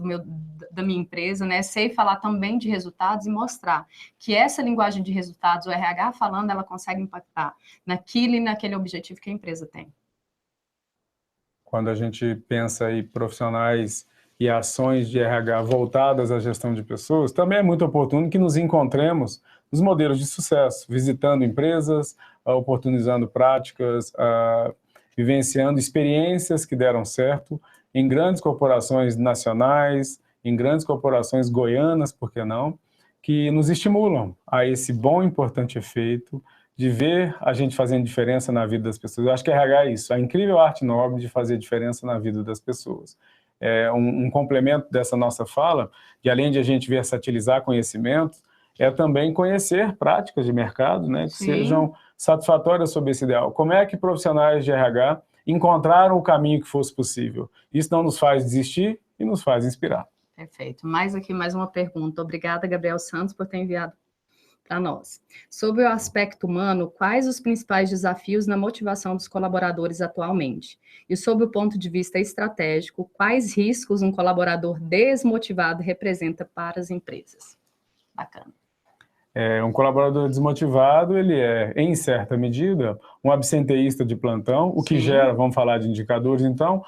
da minha empresa, né? Sei falar também de resultados e mostrar que essa linguagem de resultados, o RH falando, ela consegue impactar naquilo e naquele objetivo que a empresa tem. Quando a gente pensa em profissionais e ações de RH voltadas à gestão de pessoas, também é muito oportuno que nos encontremos nos modelos de sucesso, visitando empresas, oportunizando práticas, vivenciando experiências que deram certo em grandes corporações nacionais, em grandes corporações goianas, por que não, que nos estimulam a esse bom e importante efeito de ver a gente fazendo diferença na vida das pessoas. Eu acho que RH é isso, a incrível arte nobre de fazer diferença na vida das pessoas. Um complemento dessa nossa fala, de além de a gente versatilizar conhecimentos, é também conhecer práticas de mercado, né, que sejam satisfatórias sobre esse ideal. Como é que profissionais de RH encontraram o caminho que fosse possível? Isso não nos faz desistir e nos faz inspirar. Perfeito. Mais uma pergunta. Obrigada, Gabriel Santos, por ter enviado para nós. Sobre o aspecto humano, quais os principais desafios na motivação dos colaboradores atualmente? E sob o ponto de vista estratégico, quais riscos um colaborador desmotivado representa para as empresas? Bacana. Um colaborador desmotivado, ele é, em certa medida, um absenteísta de plantão, o que gera, vamos falar de indicadores, então,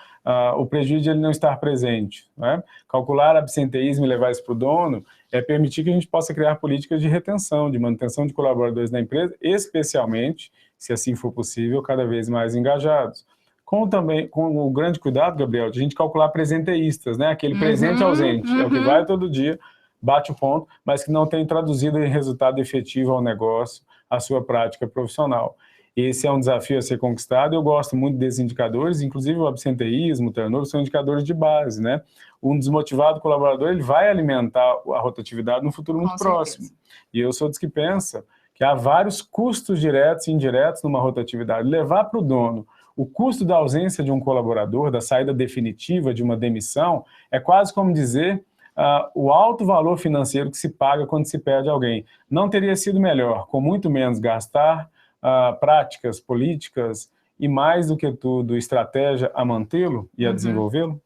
o prejuízo de ele não estar presente, né? Calcular absenteísmo e levar isso para o dono é permitir que a gente possa criar políticas de retenção, de manutenção de colaboradores na empresa, especialmente, se assim for possível, cada vez mais engajados. Com o grande cuidado, Gabriel, de a gente calcular presenteístas, né? Aquele presente ausente, é o que vai todo dia, bate o ponto, mas que não tem traduzido em resultado efetivo ao negócio, à sua prática profissional. Esse é um desafio a ser conquistado. Eu gosto muito desses indicadores, inclusive o absenteísmo, o turnover, são indicadores de base, né? Um desmotivado colaborador, ele vai alimentar a rotatividade no futuro muito próximo. E eu sou dos que pensa que há vários custos diretos e indiretos numa rotatividade. Levar para o dono o custo da ausência de um colaborador, da saída definitiva de uma demissão, é quase como dizer o alto valor financeiro que se paga quando se perde alguém. Não teria sido melhor, com muito menos gastar, práticas políticas e, mais do que tudo, estratégia a mantê-lo e a desenvolvê-lo?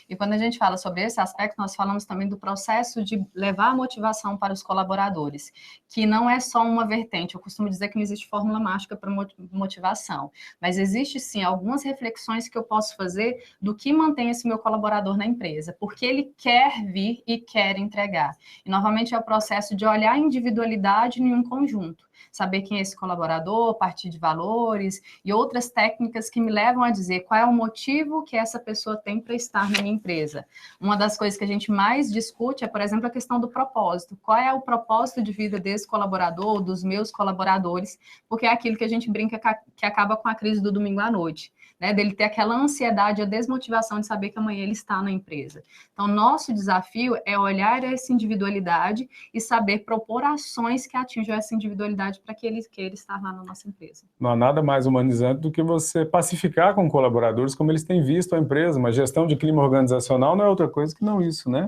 E quando a gente fala sobre esse aspecto, nós falamos também do processo de levar a motivação para os colaboradores, que não é só uma vertente. Eu costumo dizer que não existe fórmula mágica para motivação, mas existe sim algumas reflexões que eu posso fazer do que mantém esse meu colaborador na empresa, porque ele quer vir e quer entregar. E novamente é o processo de olhar a individualidade em um conjunto. Saber quem é esse colaborador, partir de valores e outras técnicas que me levam a dizer qual é o motivo que essa pessoa tem para estar na minha empresa. Uma das coisas que a gente mais discute é, por exemplo, a questão do propósito. Qual é o propósito de vida desse colaborador, dos meus colaboradores? Porque é aquilo que a gente brinca que acaba com a crise do domingo à noite, né? Dele ter aquela ansiedade, a desmotivação de saber que amanhã ele está na empresa. Então, nosso desafio é olhar essa individualidade e saber propor ações que atinjam essa individualidade para que ele queira estar lá na nossa empresa. Não há nada mais humanizante do que você pacificar com colaboradores como eles têm visto a empresa. Uma gestão de clima organizacional não é outra coisa que não isso, né?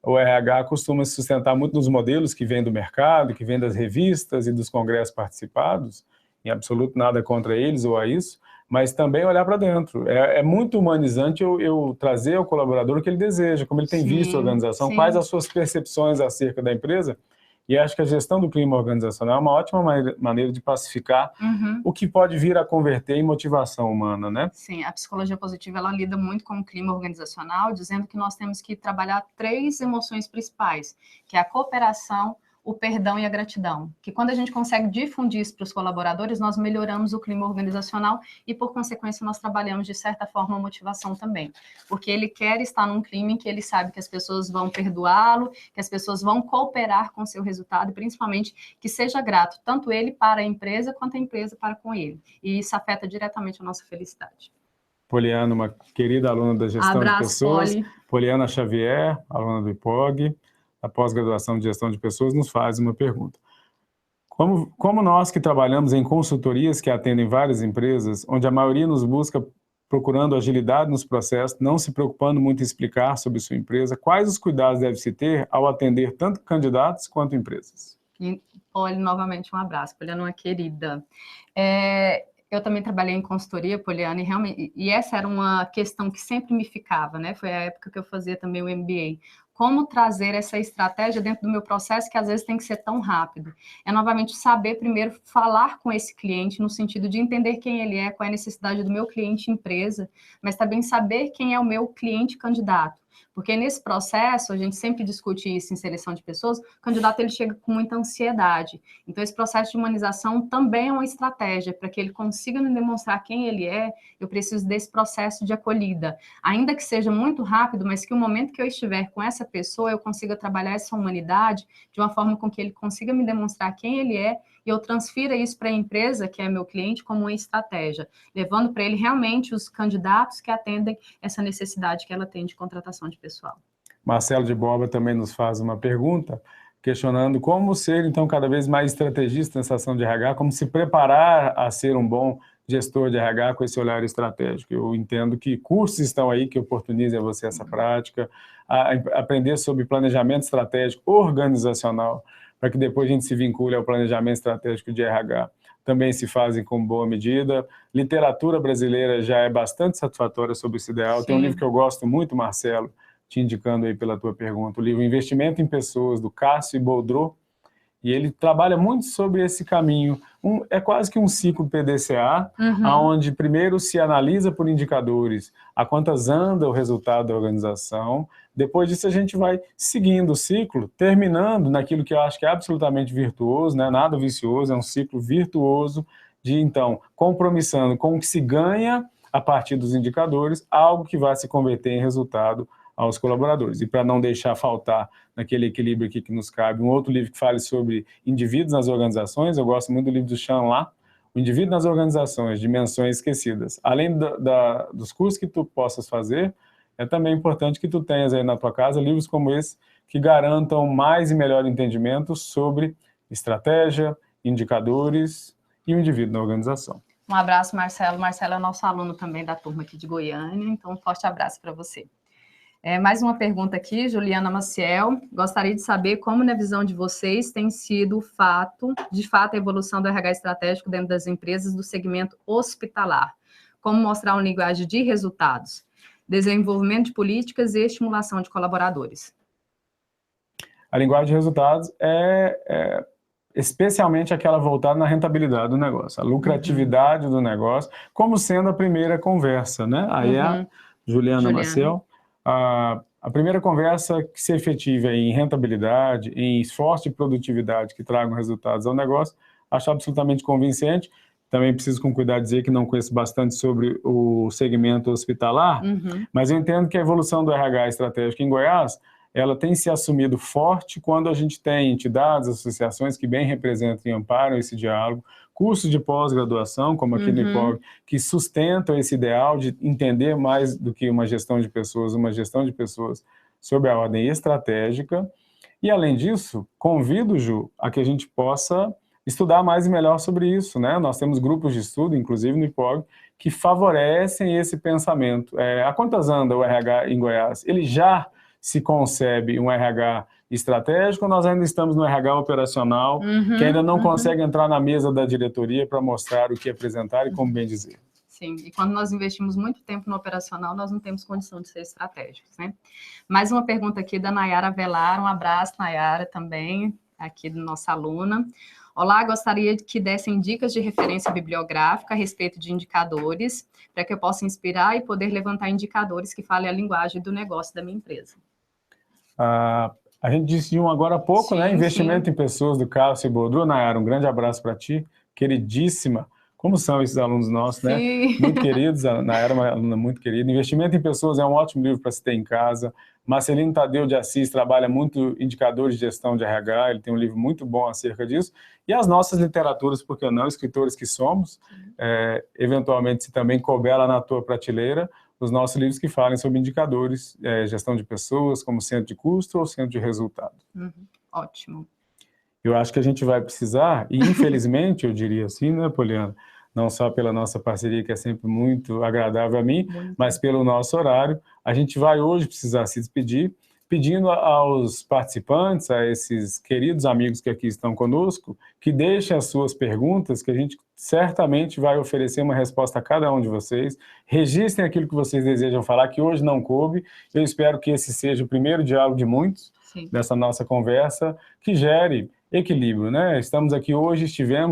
O RH costuma se sustentar muito nos modelos que vêm do mercado, que vêm das revistas e dos congressos participados, em absoluto nada contra eles ou a isso, mas também olhar para dentro. É muito humanizante eu trazer ao colaborador o que ele deseja, como ele tem visto a organização, quais as suas percepções acerca da empresa. E acho que a gestão do clima organizacional é uma ótima maneira de pacificar o que pode vir a converter em motivação humana, né? Sim, a psicologia positiva, ela lida muito com o clima organizacional, dizendo que nós temos que trabalhar 3 emoções principais, que é a cooperação, o perdão e a gratidão. Que quando a gente consegue difundir isso para os colaboradores, nós melhoramos o clima organizacional e, por consequência, nós trabalhamos, de certa forma, a motivação também. Porque ele quer estar num clima em que ele sabe que as pessoas vão perdoá-lo, que as pessoas vão cooperar com o seu resultado e, principalmente, que seja grato, tanto ele para a empresa, quanto a empresa para com ele. E isso afeta diretamente a nossa felicidade. Poliana, uma querida aluna da gestão de pessoas. Poliana Xavier, aluna do IPOG, a pós-graduação de gestão de pessoas, nos faz uma pergunta. Como nós que trabalhamos em consultorias que atendem várias empresas, onde a maioria nos busca procurando agilidade nos processos, não se preocupando muito em explicar sobre sua empresa, quais os cuidados deve-se ter ao atender tanto candidatos quanto empresas? E, Poli, novamente um abraço. Poliana é uma querida. Eu também trabalhei em consultoria, Poliana, e essa era uma questão que sempre me ficava, né? Foi a época que eu fazia também o MBA. Como trazer essa estratégia dentro do meu processo, que às vezes tem que ser tão rápido? É, novamente, saber primeiro falar com esse cliente, no sentido de entender quem ele é, qual é a necessidade do meu cliente empresa, mas também saber quem é o meu cliente candidato. Porque nesse processo, a gente sempre discute isso em seleção de pessoas, o candidato ele chega com muita ansiedade. Então, esse processo de humanização também é uma estratégia para que ele consiga me demonstrar quem ele é. Eu preciso desse processo de acolhida. Ainda que seja muito rápido, mas que o momento que eu estiver com essa pessoa, eu consiga trabalhar essa humanidade de uma forma com que ele consiga me demonstrar quem ele é e eu transfira isso para a empresa, que é meu cliente, como uma estratégia, levando para ele realmente os candidatos que atendem essa necessidade que ela tem de contratação de pessoal. Marcelo de Borba também nos faz uma pergunta, questionando como ser, então, cada vez mais estrategista nessa ação de RH, como se preparar a ser um bom gestor de RH com esse olhar estratégico. Eu entendo que cursos estão aí que oportunizem a você essa prática, aprender sobre planejamento estratégico organizacional, para que depois a gente se vincule ao planejamento estratégico de RH. Também se fazem com boa medida. Literatura brasileira já é bastante satisfatória sobre esse ideal. Sim. Tem um livro que eu gosto muito, Marcelo, te indicando aí pela tua pergunta, o livro Investimento em Pessoas, do Cássio Boldreau, e ele trabalha muito sobre esse caminho. É quase que um ciclo PDCA, onde primeiro se analisa por indicadores a quantas anda o resultado da organização, depois disso a gente vai seguindo o ciclo, terminando naquilo que eu acho que é absolutamente virtuoso, né? Nada vicioso, é um ciclo virtuoso de, então, compromissando com o que se ganha a partir dos indicadores, algo que vai se converter em resultado aos colaboradores. E para não deixar faltar naquele equilíbrio aqui que nos cabe, um outro livro que fale sobre indivíduos nas organizações, eu gosto muito do livro do Chan La, o indivíduo nas organizações, dimensões esquecidas. Além dos cursos que tu possas fazer, é também importante que tu tenhas aí na tua casa livros como esse, que garantam mais e melhor entendimento sobre estratégia, indicadores e o indivíduo na organização. Um abraço, Marcelo. Marcelo é nosso aluno também da turma aqui de Goiânia, então um forte abraço para você. Mais uma pergunta aqui, Juliana Maciel. Gostaria de saber como, na visão de vocês, tem sido de fato, a evolução do RH estratégico dentro das empresas do segmento hospitalar. Como mostrar uma linguagem de resultados, desenvolvimento de políticas e estimulação de colaboradores. A linguagem de resultados é especialmente aquela voltada na rentabilidade do negócio, a lucratividade do negócio, como sendo a primeira conversa, né? Aí é a Juliana Maciel. A primeira conversa que se efetiva em rentabilidade, em esforço de produtividade que tragam resultados ao negócio, acho absolutamente convincente. Também preciso com cuidado dizer que não conheço bastante sobre o segmento hospitalar, mas eu entendo que a evolução do RH estratégico em Goiás, ela tem se assumido forte quando a gente tem entidades, associações que bem representam e amparam esse diálogo, cursos de pós-graduação, como aqui no IPOG, que sustentam esse ideal de entender mais do que uma gestão de pessoas sob a ordem estratégica. E, além disso, convido, Ju, a que a gente possa estudar mais e melhor sobre isso, né? Nós temos grupos de estudo, inclusive no IPOG, que favorecem esse pensamento. Há quantas anda o RH em Goiás? Ele já se concebe um RH estratégico, nós ainda estamos no RH operacional, que ainda não consegue entrar na mesa da diretoria para mostrar o que apresentar e como bem dizer. Sim, e quando nós investimos muito tempo no operacional, nós não temos condição de ser estratégicos, né? Mais uma pergunta aqui da Nayara Velar, um abraço, Nayara, também, aqui da nossa aluna. Olá, gostaria que dessem dicas de referência bibliográfica a respeito de indicadores, para que eu possa inspirar e poder levantar indicadores que falem a linguagem do negócio da minha empresa. A gente disse de um agora há pouco, né? Investimento em pessoas, do Cássio Bodru. Nayara, um grande abraço para ti, queridíssima. Como são esses alunos nossos, né? Muito queridos, a Nayara é uma aluna muito querida. Investimento em pessoas é um ótimo livro para se ter em casa. Marcelino Tadeu de Assis trabalha muito indicadores de gestão de RH, ele tem um livro muito bom acerca disso. E as nossas literaturas, por que não, escritores que somos, eventualmente, se também couber lá na tua prateleira, os nossos livros que falem sobre indicadores, gestão de pessoas, como centro de custo ou centro de resultado. Ótimo. Eu acho que a gente vai precisar, e infelizmente, eu diria assim, né, Poliana? Não só pela nossa parceria, que é sempre muito agradável a mim, mas pelo nosso horário, a gente vai hoje precisar se despedir, pedindo aos participantes, a esses queridos amigos que aqui estão conosco, que deixem as suas perguntas, que a gente certamente vai oferecer uma resposta a cada um de vocês. Registrem aquilo que vocês desejam falar, que hoje não coube. Eu espero que esse seja o primeiro diálogo de muitos, dessa nossa conversa, que gere equilíbrio, né? Estivemos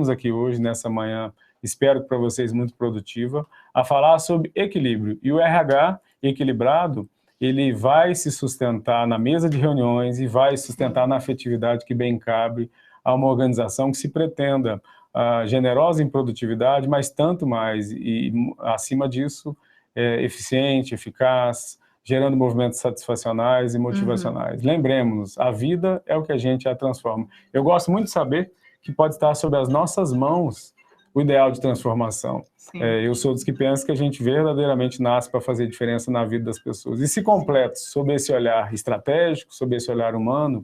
aqui hoje, nessa manhã, espero que para vocês muito produtiva, a falar sobre equilíbrio. E o RH equilibrado, ele vai se sustentar na mesa de reuniões e vai sustentar na afetividade que bem cabe a uma organização que se pretenda generosa em produtividade, mas tanto mais, e acima disso, eficiente, eficaz, gerando movimentos satisfacionais e motivacionais. Lembremos-nos, a vida é o que a gente a transforma. Eu gosto muito de saber que pode estar sob as nossas mãos o ideal de transformação. Eu sou dos que pensam que a gente verdadeiramente nasce para fazer diferença na vida das pessoas. E se completo, sob esse olhar estratégico, sob esse olhar humano,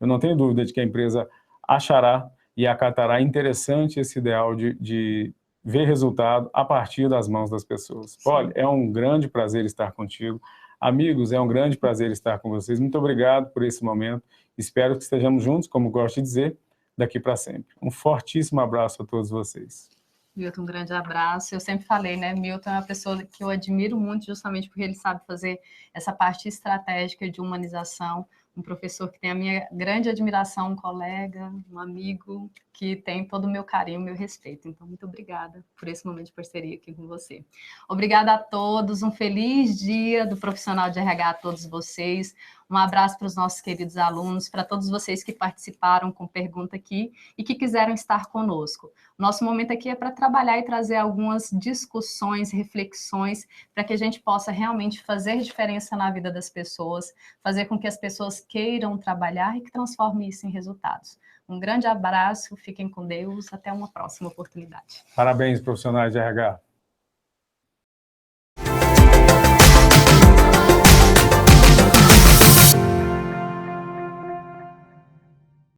eu não tenho dúvida de que a empresa achará e acatará interessante esse ideal de ver resultado a partir das mãos das pessoas. Olha, é um grande prazer estar contigo. Amigos, é um grande prazer estar com vocês. Muito obrigado por esse momento. Espero que estejamos juntos, como gosto de dizer, daqui para sempre. Um fortíssimo abraço a todos vocês. Milton, um grande abraço. Eu sempre falei, né? Milton é uma pessoa que eu admiro muito justamente porque ele sabe fazer essa parte estratégica de humanização. Um professor que tem a minha grande admiração, um colega, um amigo, que tem todo o meu carinho, o meu respeito. Então, muito obrigada por esse momento de parceria aqui com você. Obrigada a todos, um feliz dia do profissional de RH a todos vocês. Um abraço para os nossos queridos alunos, para todos vocês que participaram com pergunta aqui e que quiseram estar conosco. Nosso momento aqui é para trabalhar e trazer algumas discussões, reflexões, para que a gente possa realmente fazer diferença na vida das pessoas, fazer com que as pessoas queiram trabalhar e que transforme isso em resultados. Um grande abraço, fiquem com Deus, até uma próxima oportunidade. Parabéns, profissionais de RH.